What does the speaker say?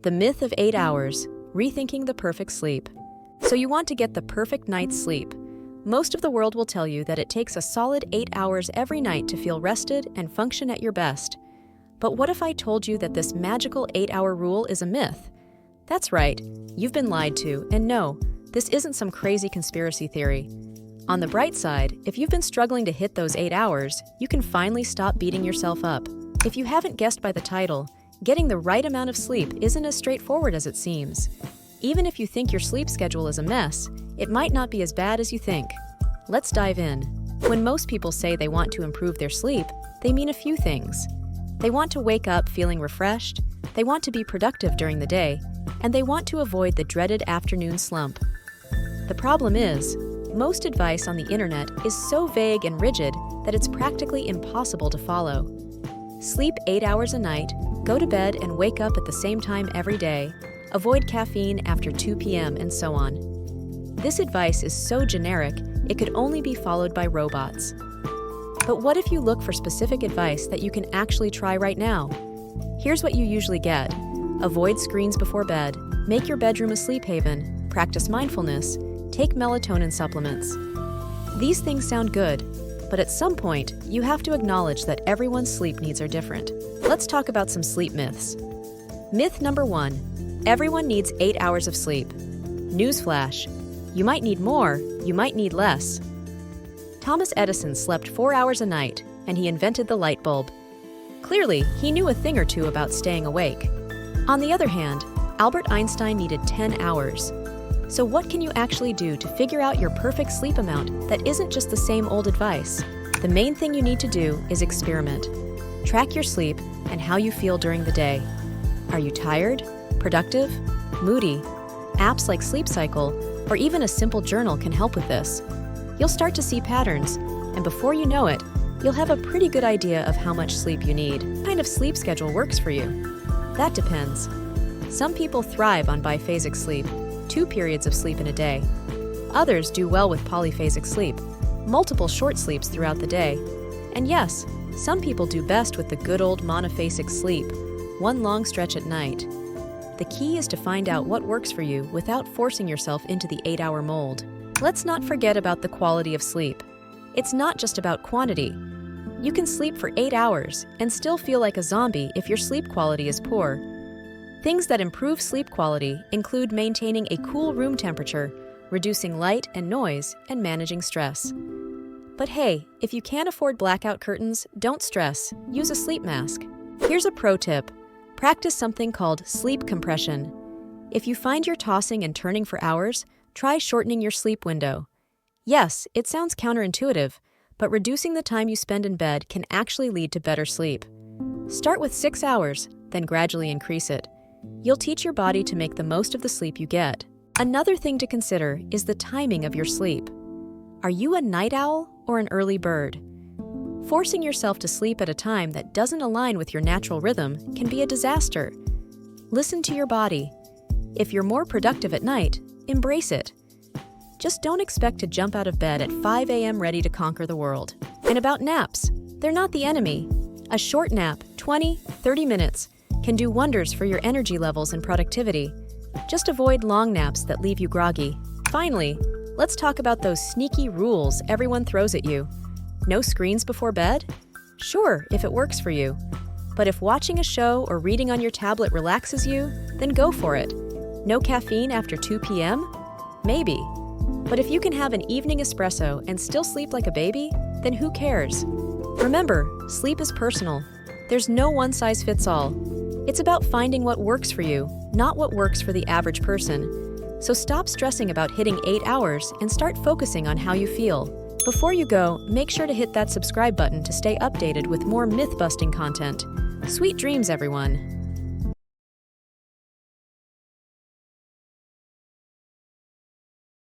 The myth of 8 hours, rethinking the perfect sleep. So you want to get the perfect night's sleep. Most of the world will tell you that it takes a solid 8 hours every night to feel rested and function at your best. But what if I told you that this magical 8-hour rule is a myth? That's right, you've been lied to, and no, this isn't some crazy conspiracy theory. On the bright side, if you've been struggling to hit those 8 hours, you can finally stop beating yourself up. If you haven't guessed by the title, getting the right amount of sleep isn't as straightforward as it seems. Even if you think your sleep schedule is a mess, it might not be as bad as you think. Let's dive in. When most people say they want to improve their sleep, they mean a few things. They want to wake up feeling refreshed, they want to be productive during the day, and they want to avoid the dreaded afternoon slump. The problem is, most advice on the internet is so vague and rigid that it's practically impossible to follow. Sleep 8 hours a night, go to bed and wake up at the same time every day, avoid caffeine after 2 p.m., and so on. This advice is so generic, it could only be followed by robots. But what if you look for specific advice that you can actually try right now? Here's what you usually get. Avoid screens before bed, make your bedroom a sleep haven, practice mindfulness, take melatonin supplements. These things sound good, but at some point, you have to acknowledge that everyone's sleep needs are different. Let's talk about some sleep myths. Myth number 1, everyone needs 8 hours of sleep. Newsflash, you might need more, you might need less. Thomas Edison slept 4 hours a night, and he invented the light bulb. Clearly, he knew a thing or two about staying awake. On the other hand, Albert Einstein needed 10 hours. So what can you actually do to figure out your perfect sleep amount that isn't just the same old advice? The main thing you need to do is experiment. Track your sleep and how you feel during the day. Are you tired, productive, moody? Apps like Sleep Cycle or even a simple journal can help with this. You'll start to see patterns, and before you know it, you'll have a pretty good idea of how much sleep you need. What kind of sleep schedule works for you? That depends. Some people thrive on biphasic sleep, 2 periods of sleep in a day. Others do well with polyphasic sleep, multiple short sleeps throughout the day. And yes, some people do best with the good old monophasic sleep, 1 long stretch at night. The key is to find out what works for you without forcing yourself into the 8-hour mold. Let's not forget about the quality of sleep. It's not just about quantity. You can sleep for 8 hours and still feel like a zombie if your sleep quality is poor. Things that improve sleep quality include maintaining a cool room temperature, reducing light and noise, and managing stress. But hey, if you can't afford blackout curtains, don't stress. Use a sleep mask. Here's a pro tip. Practice something called sleep compression. If you find you're tossing and turning for hours, try shortening your sleep window. Yes, it sounds counterintuitive, but reducing the time you spend in bed can actually lead to better sleep. Start with 6 hours, then gradually increase it. You'll teach your body to make the most of the sleep you get. Another thing to consider is the timing of your sleep. Are you a night owl or an early bird? Forcing yourself to sleep at a time that doesn't align with your natural rhythm can be a disaster. Listen to your body. If you're more productive at night, embrace it. Just don't expect to jump out of bed at 5 a.m. ready to conquer the world. And about naps, they're not the enemy. A short nap, 20, 30 minutes, can do wonders for your energy levels and productivity. Just avoid long naps that leave you groggy. Finally, let's talk about those sneaky rules everyone throws at you. No screens before bed? Sure, if it works for you. But if watching a show or reading on your tablet relaxes you, then go for it. No caffeine after 2 p.m.? Maybe. But if you can have an evening espresso and still sleep like a baby, then who cares? Remember, sleep is personal. There's no one-size-fits-all. It's about finding what works for you, not what works for the average person. So stop stressing about hitting 8 hours and start focusing on how you feel. Before you go, make sure to hit that subscribe button to stay updated with more myth-busting content. Sweet dreams, everyone!